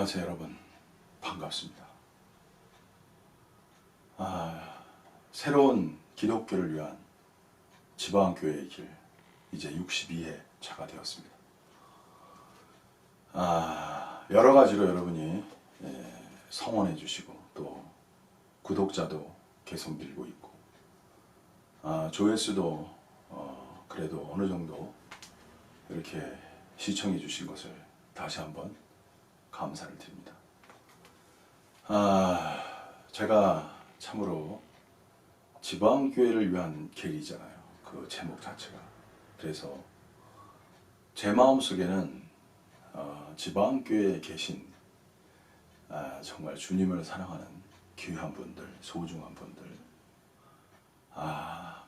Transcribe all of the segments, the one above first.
안녕하세요 여러분, 반갑습니다. 새로운 기독교를 위한 지방교회의 길, 이제 62회 차가 되었습니다. 여러 가지로 여러분이 성원해 주시고 또 구독자도 계속 늘고 있고 조회수도 그래도 어느 정도 이렇게 시청해 주신 것을 다시 한번 감사를 드립니다. 제가 참으로 지방교회를 위한 길이잖아요. 그 제목 자체가. 그래서 제 마음속에는 지방교회에 계신 정말 주님을 사랑하는 귀한 분들, 소중한 분들,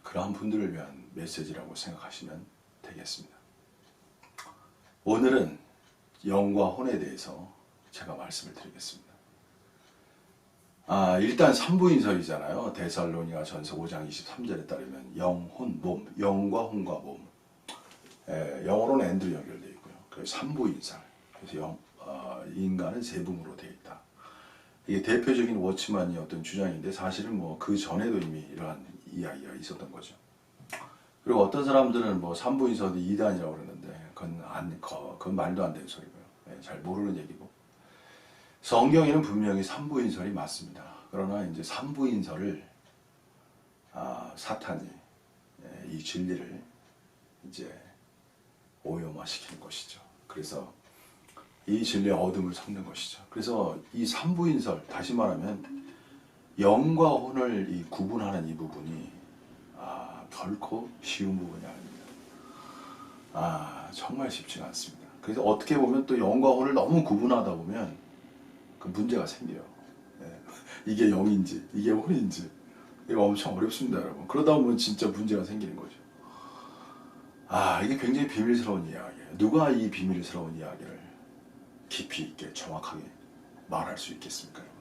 그러한 분들을 위한 메시지라고 생각하시면 되겠습니다. 오늘은 영과 혼에 대해서 제가 말씀을 드리겠습니다. 일단 삼부인설이잖아요. 데살로니가 전서 5장 23절에 따르면 영, 혼, 몸, 영과 혼과 몸. 영어로는 and로 연결되어 있고요. 그래서 삼부인설. 그래서 인간은 세 부문으로 되어 있다. 이게 대표적인 워치만이 어떤 주장인데 사실은 뭐 그 전에도 이미 이러한 이야기가 있었던 거죠. 그리고 어떤 사람들은 뭐 삼부인설이 이단이라고 그러는데 그건 말도 안 되는 소리고요. 잘 모르는 얘기고. 성경에는 분명히 삼부인설이 맞습니다. 그러나 이제 삼부인설을 사탄이 이 진리를 이제 오염화시키는 것이죠. 그래서 이 진리의 어둠을 섞는 것이죠. 그래서 이 삼부인설, 다시 말하면 영과 혼을 구분하는 이 부분이 결코 쉬운 부분이 아닙니다. 정말 쉽지가 않습니다. 그래서 어떻게 보면 또 영과 혼을 너무 구분하다 보면 그 문제가 생겨요. 이게 영인지 이게 혼인지 이거 엄청 어렵습니다, 여러분. 그러다 보면 진짜 문제가 생기는 거죠. 이게 굉장히 비밀스러운 이야기예요. 누가 이 비밀스러운 이야기를 깊이 있게 정확하게 말할 수 있겠습니까, 여러분?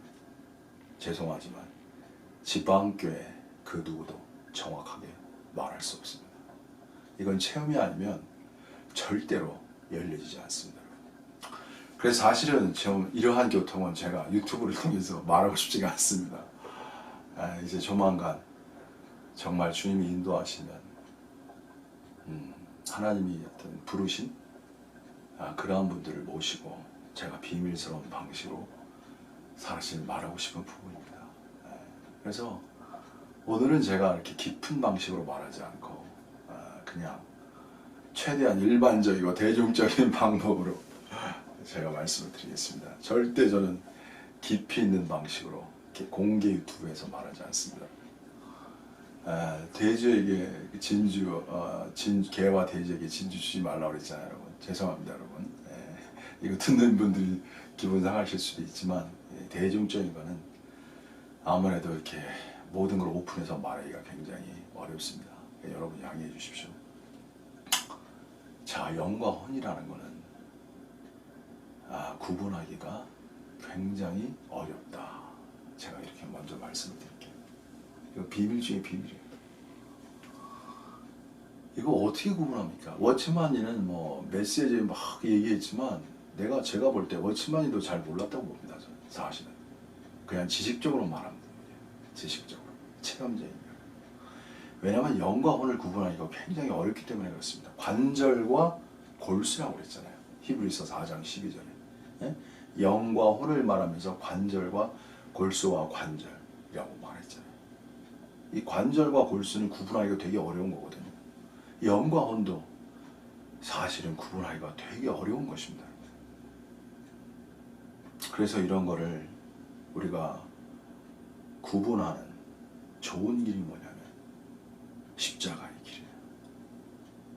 죄송하지만 지방교회 그 누구도 정확하게 말할 수 없습니다. 이건 체험이 아니면 절대로 열려지지 않습니다. 그래서 사실은 지금 이러한 교통은 제가 유튜브를 통해서 말하고 싶지가 않습니다. 이제 조만간 정말 주님이 인도하시면 하나님이 어떤 부르신 그러한 분들을 모시고 제가 비밀스러운 방식으로 사실 말하고 싶은 부분입니다. 그래서 오늘은 제가 이렇게 깊은 방식으로 말하지 않고 그냥 최대한 일반적이고 대중적인 방법으로 제가 말씀을 드리겠습니다. 절대 저는 깊이 있는 방식으로 이렇게 공개 유튜브에서 말하지 않습니다. 돼지에게 개와 돼지에게 진주 주지 말라고 그랬잖아요, 여러분. 죄송합니다, 여러분. 이거 듣는 분들이 기분 상하실 수도 있지만 대중적인 거는 아무래도 이렇게 모든 걸 오픈해서 말하기가 굉장히 어렵습니다. 여러분 양해해 주십시오. 자, 영과 혼이라는 거는 구분하기가 굉장히 어렵다. 제가 이렇게 먼저 말씀을 드릴게요. 이거 비밀 중에 비밀이에요. 이거 어떻게 구분합니까? 워치만이는 뭐 메시지에 막 얘기했지만 제가 볼 때 워치만이도 잘 몰랐다고 봅니다. 저는 사실은 그냥 지식적으로 말하면 됩니다. 지식적으로 체험적인. 왜냐하면 영과 혼을 구분하기가 굉장히 어렵기 때문에 그렇습니다. 관절과 골수라고 그랬잖아요. 히브리서 4장 12절에. 영과 혼을 말하면서 관절과 골수와 관절이라고 말했잖아요. 이 관절과 골수는 구분하기가 되게 어려운 거거든요. 영과 혼도 사실은 구분하기가 되게 어려운 것입니다. 그래서 이런 거를 우리가 구분하는 좋은 길이 뭐냐면 십자가의 길이에요.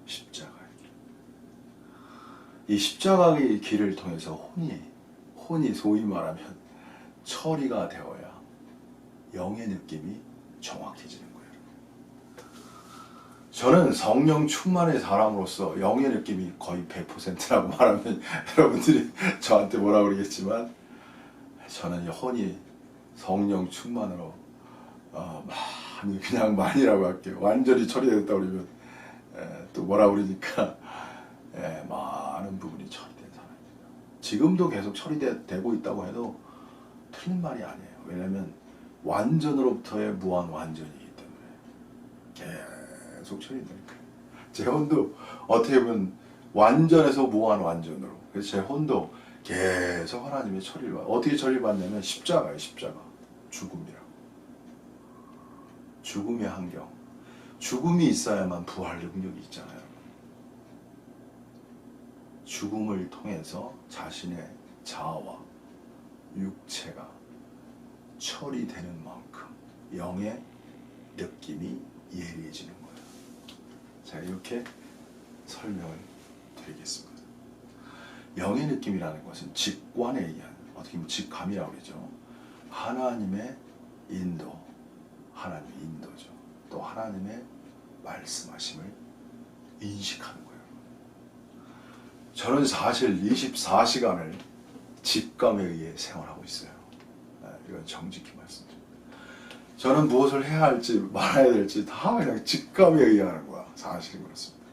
십자가의 길. 이 십자가의 길을 통해서 혼이 소위 말하면 처리가 되어야 영의 느낌이 정확해지는 거예요. 저는 성령 충만의 사람으로서 영의 느낌이 거의 100%라고 말하면 여러분들이 저한테 뭐라 그러겠지만 저는 혼이 성령 충만으로 그냥 많이라고 할게요. 완전히 처리됐다 그러면 또 뭐라 그러니까 많은 부분이 처리된 사람입니다. 지금도 계속 처리되고 있다고 해도 틀린 말이 아니에요. 왜냐하면 완전으로부터의 무한 완전이기 때문에 계속 처리되니까. 제 혼도 어떻게 보면 완전에서 무한 완전으로. 그래서 제 혼도 계속 하나님의 처리를 받아요. 어떻게 처리받냐면 십자가예요. 십자가. 죽음이라고. 죽음의 환경. 죽음이 있어야만 부활 능력이 있잖아요. 죽음을 통해서 자신의 자아와 육체가 처리되는 만큼 영의 느낌이 예리해지는 거예요. 자, 이렇게 설명을 드리겠습니다. 영의 느낌이라는 것은 직관에 의한, 어떻게 보면 직감이라고 그러죠. 하나님의 인도, 하나님의 인도죠. 또 하나님의 말씀하심을 인식하는 거예요. 저는 사실 24시간을 직감에 의해 생활하고 있어요. 이건 정직히 말씀드립니다. 저는 무엇을 해야 할지 말아야 될지 다 그냥 직감에 의해 하는 거야. 사실은 그렇습니다.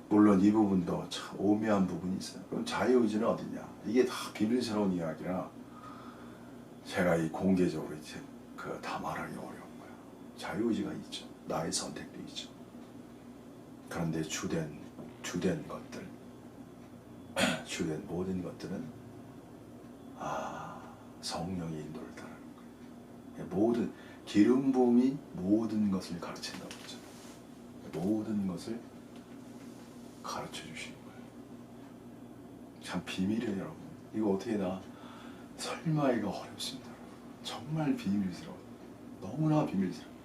물론 이 부분도 참 오묘한 부분이 있어요. 그럼 자유의지는 어디냐? 이게 다 비밀스러운 이야기라 제가 이 공개적으로 이제 다 말하기 어려운 거야. 자유의지가 있죠. 나의 선택도 있죠. 그런데 주된 것들, 주된 모든 것들은 성령의 인도를 따르는 거예요. 모든 기름 부음이 모든 것을 가르친다고 그러죠. 모든 것을 가르쳐 주시는 거예요. 참 비밀이에요, 여러분. 이거 어떻게 다 설명하기가 어렵습니다. 정말 비밀스러워요. 너무나 비밀스러워요.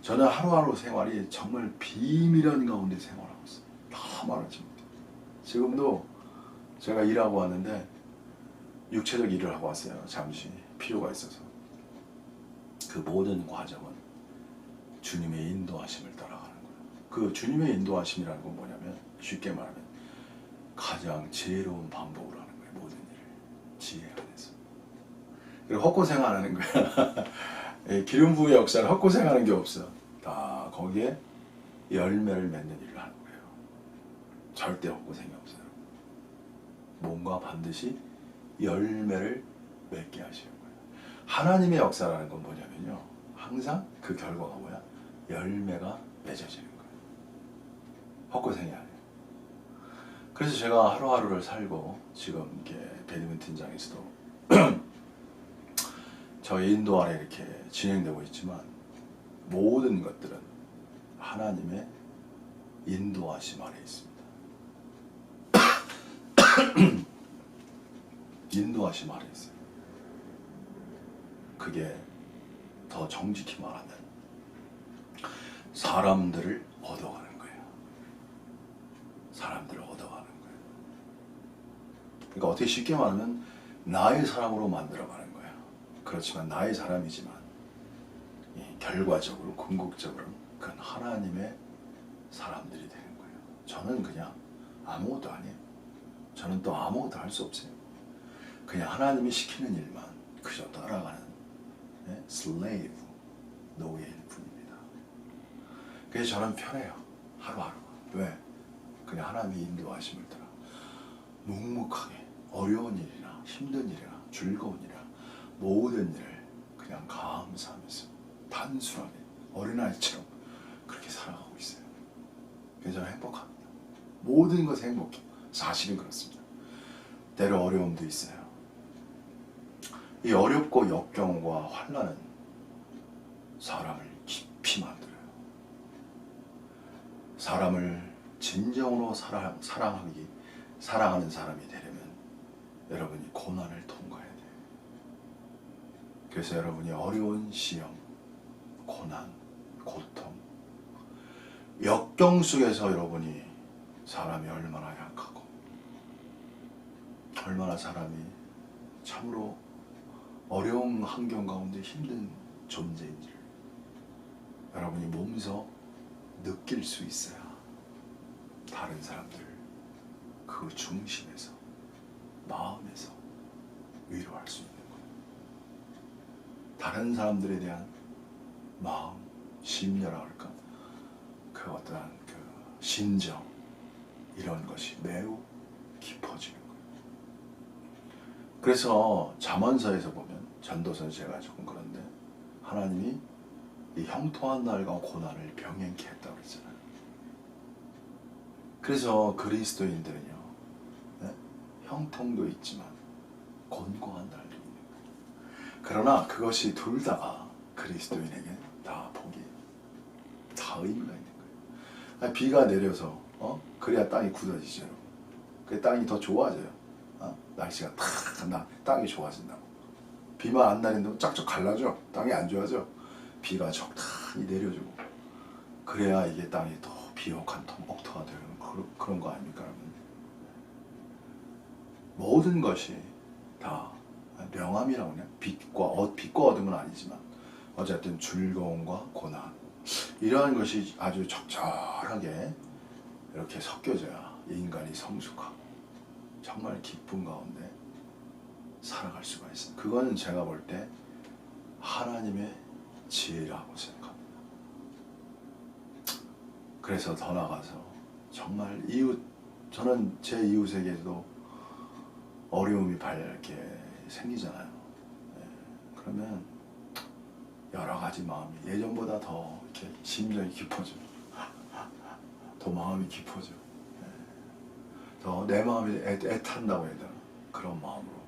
저는 하루하루 생활이 정말 비밀한 가운데 생활하고 있어요. 다 말하지 못해요. 지금도 제가 일하고 왔는데 육체적 일을 하고 왔어요. 잠시 필요가 있어서. 그 모든 과정은 주님의 인도하심을 따라가는 거예요. 그 주님의 인도하심이라는 건 뭐냐면 쉽게 말하면 가장 지혜로운 방법으로 하는 거예요. 모든 일을 지혜 안에서. 그리고 헛고생 안 하는 거야. 기름 부의 역사를 헛고생하는 게 없어. 다 거기에 열매를 맺는 일을 하는 거예요. 절대 헛고생이 없어요. 뭔가 반드시 열매를 맺게 하시는 거예요. 하나님의 역사라는 건 뭐냐면요. 항상 그 결과가 뭐야? 열매가 맺어지는 거예요. 헛고생이 아니에요. 그래서 제가 하루하루를 살고 지금 이렇게 배드민턴장에서도 저의 인도 아래 이렇게 진행되고 있지만 모든 것들은 하나님의 인도하심 아래 있습니다. 인도하심 아래 있어요. 그게 더 정직히 말하면 사람들을 얻어가는 거예요. 사람들을 얻어가는 거예요. 그러니까 어떻게 쉽게 말하면 나의 사람으로 만들어가는 거예요. 그렇지만 나의 사람이지만 결과적으로 궁극적으로 그건 하나님의 사람들이 되는 거예요. 저는 그냥 아무것도 아니에요. 저는 또 아무것도 할 수 없어요. 그냥 하나님이 시키는 일만 그저 따라가는 슬레이브, 노예일 뿐입니다. 그래서 저는 편해요. 하루하루. 왜? 그냥 하나님의 인도하심을 따라 묵묵하게 어려운 일이나 힘든 일이나 즐거운 일이나 모든 일을 그냥 감사하면서 단순하게 어린아이처럼 그렇게 살아가고 있어요. 그래서 저는 행복합니다. 모든 것이 행복해요. 사실은 그렇습니다. 때로 어려움도 있어요. 이 어렵고 역경과 환난은 사람을 깊이 만들어요. 사람을 진정으로 사랑하는 사람이 되려면 여러분이 고난을 통과해야 돼요. 그래서 여러분이 어려운 시험, 고난, 고통, 역경 속에서 여러분이 사람이 얼마나 약하고 얼마나 사람이 참으로 어려운 환경 가운데 힘든 존재인지를 여러분이 몸소 느낄 수 있어야 다른 사람들 그 중심에서 마음에서 위로할 수 있는 거예요. 다른 사람들에 대한 마음, 심려라 할까? 그 어떠한 그 심정 이런 것이 매우 깊어지는 거예요. 그래서 잠언서에서 보면, 전도서는 제가 조금 그런데, 하나님이 이 형통한 날과 고난을 병행케 했다고 그랬잖아요. 그래서 그리스도인들은요, 네? 형통도 있지만 곤고한 날도 있는 거예요. 그러나 그것이 둘 다가 그리스도인에게 다 복이, 다 의미가 있는 거예요. 아니, 비가 내려서 그래야 땅이 굳어지죠. 그 땅이 더 좋아져요. 날씨가 땅이 좋아진다고. 비만 안 내린다고 쫙쫙 갈라져. 땅이 안 좋아져. 비가 적당히 내려주고, 그래야 이게 땅이 더 비옥한 토목토가 되는 그런 거 아닙니까, 여러분? 모든 것이 다 명암이라고 그냥 빛과 얻은 건 아니지만 어쨌든 즐거움과 고난, 이러한 것이 아주 적절하게 이렇게 섞여져야 인간이 성숙하고 정말 기쁨 가운데 살아갈 수가 있습니다. 그건 제가 볼 때 하나님의 지혜라고 생각합니다. 그래서 더 나아가서 정말 저는 제 이웃에게도 어려움이 이렇게 생기잖아요. 네. 그러면 여러 가지 마음이 예전보다 더 이렇게 심정이 깊어져. 더 마음이 깊어져. 네. 더 내 마음이 애탄다고 해야 되나? 그런 마음으로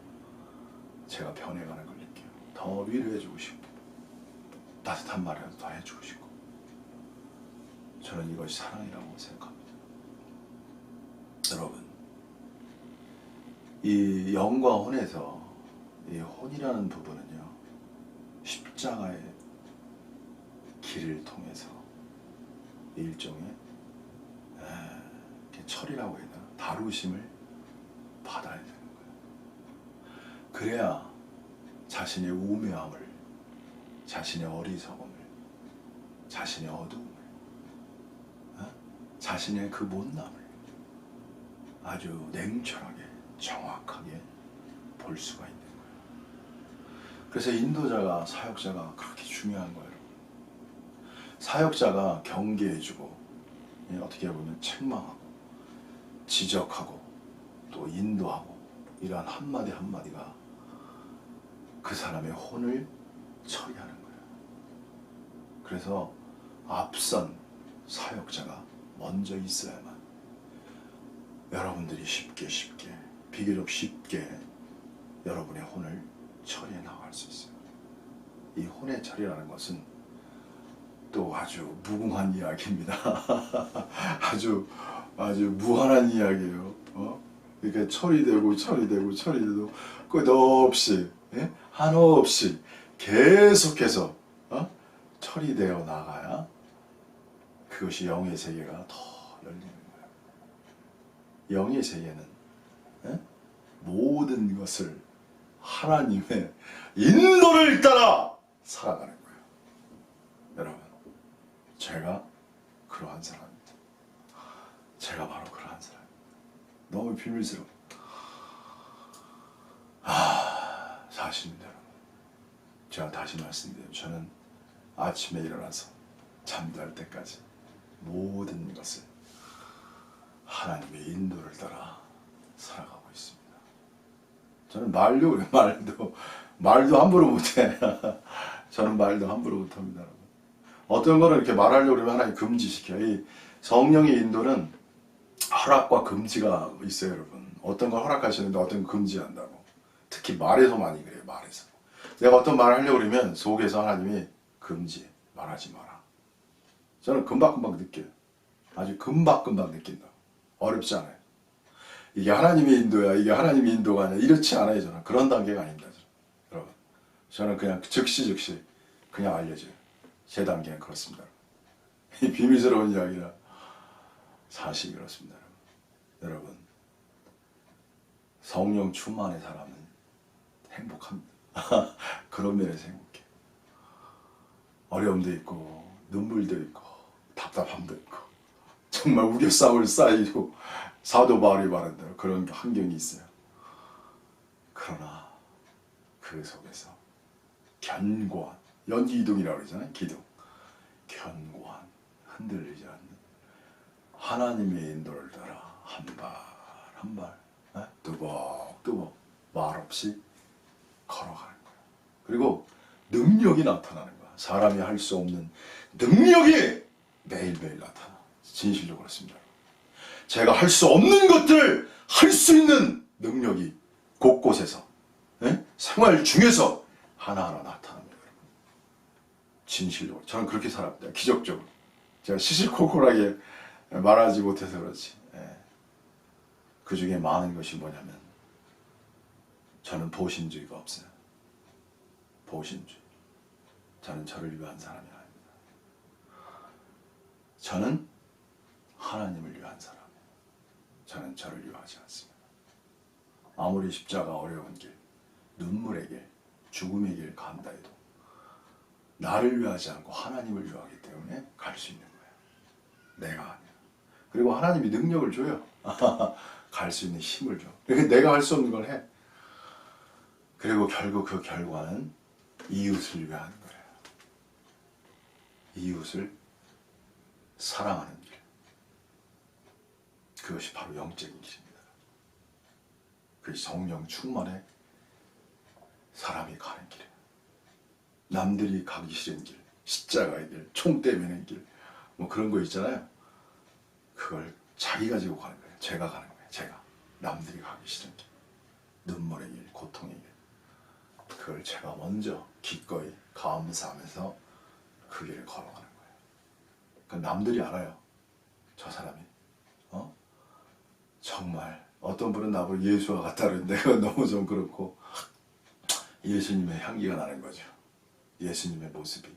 제가 변해가는 걸 느껴요. 더 위로해주고 싶고, 따뜻한 말이라도 더 해주고 싶고. 저는 이것이 사랑이라고 생각합니다. 여러분, 이 영과 혼에서 이 혼이라는 부분은요, 십자가의 길을 통해서 일종의 철이라고 해야 되나? 다루심을 받아야 되는 거예요. 그래야 자신의 우매함을, 자신의 어리석음을, 자신의 어두움을, 자신의 그 못남을 아주 냉철하게, 정확하게 볼 수가 있는 거예요. 그래서 인도자가, 사역자가 그렇게 중요한 거예요. 사역자가 경계해주고, 어떻게 보면 책망하고, 지적하고, 또 인도하고, 이러한 한마디 한마디가 그 사람의 혼을 처리하는 거예요. 그래서 앞선 사역자가 먼저 있어야만 여러분들이 비교적 쉽게 여러분의 혼을 처리해 나갈 수 있어요. 이 혼의 처리라는 것은 또 아주 무궁한 이야기입니다. 아주 무한한 이야기예요. 그러니까 처리되고 끝없이, 한없이 계속해서 처리되어 나가야 그것이 영의 세계가 더 열리는 거예요. 영의 세계는 모든 것을 하나님의 인도를 따라 살아가는 거예요. 여러분, 제가 그러한 사람입니다. 제가 바로 그러한 사람입니다. 너무 비밀스러워. 사실입니다, 여러분. 제가 다시 말씀드려요. 저는 아침에 일어나서 잠잘 때까지 모든 것을 하나님의 인도를 따라 살아가고 있습니다. 저는 말도 함부로 못해. 저는 말도 함부로 못합니다, 여러분. 어떤 거는 이렇게 말하려고 그러면 하나님 금지시켜요. 이 성령의 인도는 허락과 금지가 있어요, 여러분. 어떤 걸 허락하시는데 어떤 걸 금지한다고. 특히 말에서 많이 그래요, 말에서. 내가 어떤 말을 하려고 그러면 속에서 하나님이 금지, 말하지 마라. 저는 금방금방 느껴요. 아주 금방금방 느낀다. 어렵지 않아요. 이게 하나님의 인도야, 이게 하나님의 인도가 아니야. 이렇지 않아요, 저는. 그런 단계가 아닙니다, 저는. 여러분. 저는 그냥 즉시 그냥 알려줘요. 제 단계는 그렇습니다. 이 비밀스러운 이야기라 사실이 그렇습니다. 여러분, 성령 충만의 사람은 행복합니다. 그런 면에서 행복해요. 어려움도 있고 눈물도 있고 답답함도 있고 정말 우겨싸울 쌓이고 사도 바울이 말한 대로 그런 환경이 있어요. 그러나 그 속에서 견고한, 연기이동이라고 그러잖아요. 기둥. 견고한, 흔들리지 않는 하나님의 인도를 따라 한 발 한 발, 뚜벅뚜벅 말없이 걸어가는 거야. 그리고 능력이 나타나는 거야. 사람이 할 수 없는 능력이 매일매일 나타나. 진실로 그렇습니다. 제가 할 수 없는 것들 할 수 있는 능력이 곳곳에서 생활 중에서 하나하나 나타납니다. 진실로 저는 그렇게 살았다. 기적적으로. 제가 시시콜콜하게 말하지 못해서 그렇지. 그 중에 많은 것이 뭐냐면 저는 보신주의가 없어요. 보신주의. 저는 저를 위한 사람이 아닙니다. 저는 하나님을 위한 사람이에요. 저는 저를 위하지 않습니다. 아무리 십자가 어려운 길, 눈물의 길, 죽음의 길 간다 해도 나를 위하지 않고 하나님을 위하기 때문에 갈 수 있는 거예요. 내가 아니야. 그리고 하나님이 능력을 줘요. 갈 수 있는 힘을 줘. 그러니까 내가 할 수 없는 걸 해. 그리고 결국 그 결과는 이웃을 위한 거예요. 이웃을 사랑하는 길. 그것이 바로 영적인 길입니다. 그것이 성령 충만의 사람이 가는 길이에요. 남들이 가기 싫은 길, 십자가의 길, 총 떼매는 길, 뭐 그런 거 있잖아요. 그걸 자기가 지고 가는 거예요. 제가 가는 거예요. 제가. 남들이 가기 싫은 길, 눈물의 길, 고통의 길. 그걸 제가 먼저 기꺼이 감사하면서 그 길을 걸어가는 거예요. 그러니까 남들이 알아요. 저 사람이 정말 어떤 분은 나보고 예수와 같다 그러는데 그건 너무 좀 그렇고 예수님의 향기가 나는 거죠. 예수님의 모습이,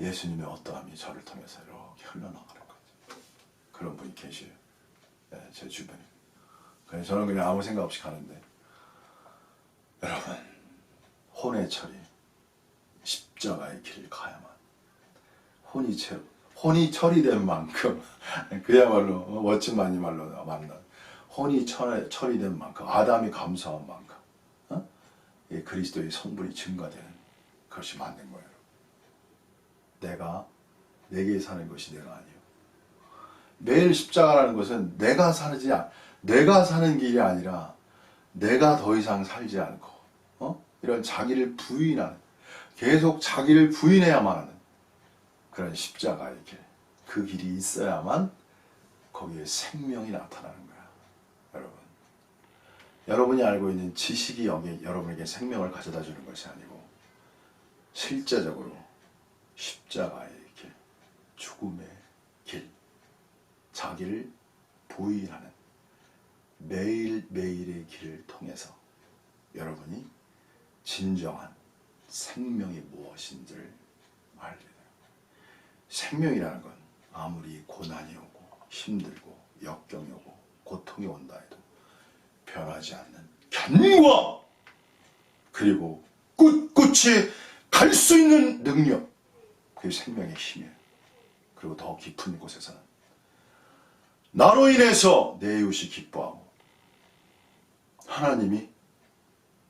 예수님의 어떠함이 저를 통해서 이렇게 흘러나가는 거죠. 그런 분이 계셔요. 제 주변에. 그래서 저는 그냥 아무 생각 없이 가는데 여러분 혼의 처리, 십자가의 길을 가야만 혼이 처리된 만큼 그야말로 워치만이 말로 만난 혼이 처리된 만큼 아담이 감사한 만큼 그리스도의 성분이 증가되는 것이 맞는 거예요. 내게 사는 것이 내가 아니에요. 매일 십자가라는 것은 내가 사는 길이 아니라 내가 더 이상 살지 않고 이런 자기를 부인하는, 계속 자기를 부인해야만 하는 그런 십자가의 길, 그 길이 있어야만 거기에 생명이 나타나는 거야. 여러분이 알고 있는 지식이 여러분에게 생명을 가져다 주는 것이 아니고 실제적으로 십자가의 길, 죽음의 길, 자기를 부인하는 매일매일의 길을 통해서 여러분이 진정한 생명이 무엇인지를 알게 돼요. 생명이라는 건 아무리 고난이 오고 힘들고 역경이 오고 고통이 온다 해도 변하지 않는 견과 그리고 꿋꿋이 갈 수 있는 능력, 그게 생명의 힘이에요. 그리고 더 깊은 곳에서는 나로 인해서 내 이웃이 기뻐하고 하나님이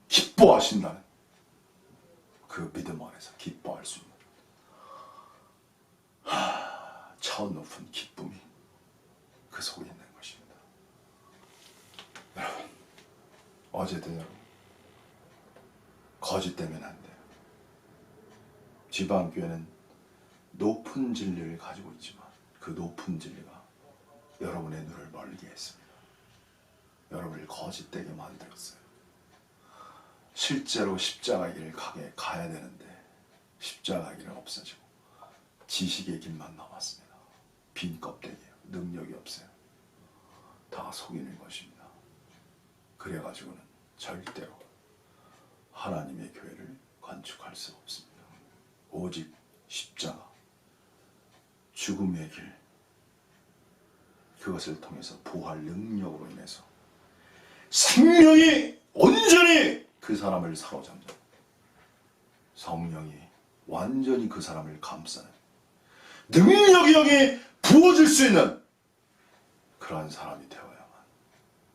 기뻐하신다는 그 믿음 안에서 기뻐할 수 있는 저 높은 기쁨이 그 속에 있는 것입니다. 여러분, 어제도 여러분 거짓되면 안 돼요. 지방교회는 높은 진리를 가지고 있지만 그 높은 진리가 여러분의 눈을 멀게 했습니다. 여러분을 거짓되게 만들었어요. 실제로 십자가 길을 가야 되는데 십자가 길은 없어지고 지식의 길만 남았습니다. 빈 껍데기예요. 능력이 없어요. 다 속이는 것입니다. 그래가지고는 절대로 하나님의 교회를 건축할 수 없습니다. 오직 십자가, 죽음의 길, 그것을 통해서 부활 능력으로 인해서 생명이 온전히 그 사람을 사로잡는, 성령이 완전히 그 사람을 감싸는, 능력이 여기 부어질 수 있는 그러한 사람이 되어야만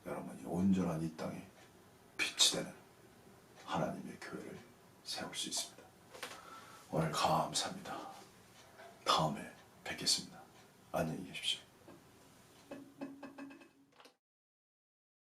여러분이 온전한 이 땅에 빛이 되는 하나님의 교회를 세울 수 있습니다. 오늘 감사합니다. 다음에 뵙겠습니다. 안녕히 계십시오.